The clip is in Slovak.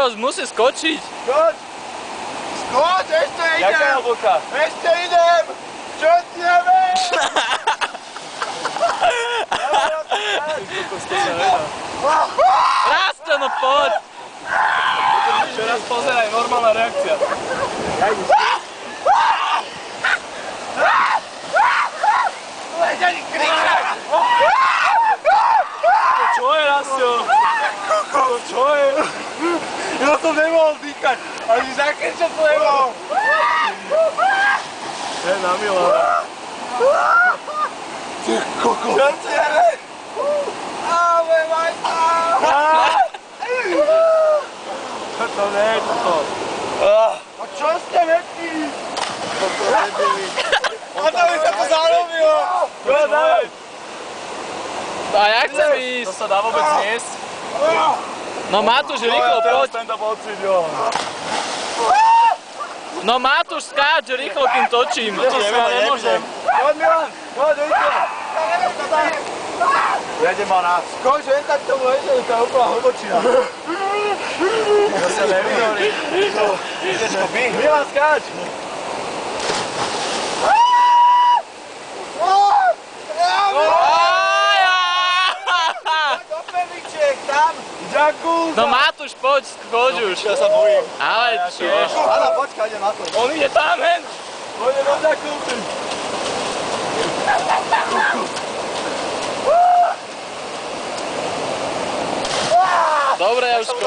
čo, musí skočiť. Skoč! Skoč, ešte idem! Jaká jablka? Ešte idem! Čo ti neviem? Rasto, no poď! Ešte raz pozeraj, normálna reakcia. Čo je, Rastio? Čo je? Ja som nemohol dýchať, ale si zakričal to nemohol. Je na Milana. Ty koko. Čo ti neviem? Ave majka! To nie je toto. A čo ste vetí? A to by sa to zarobilo! Čo je? A ja chcem ísť. To sa dá vôbec zniesť? No Matúš, rýchlo, poď. Tento pocit, jo. No Matúš, skáč, rýchlo, kým točím. To sa ja nemôžem. Poď Milan, poď, dojte. Ja idem mal rád. Skoč, jen tak tomu nejde, to je úplná hlbočina. To sa nevyhorí. Idečko, bih. Milan, skáč. Do peličiek, tam. Ďakujem. No Matúš, poď, choď už. Ja sa bojím. Ale čo? Áno, počkaj, idem na to. On ide tam, hen. Pôjdem do Ďakulty. Dobre, ja už skončím.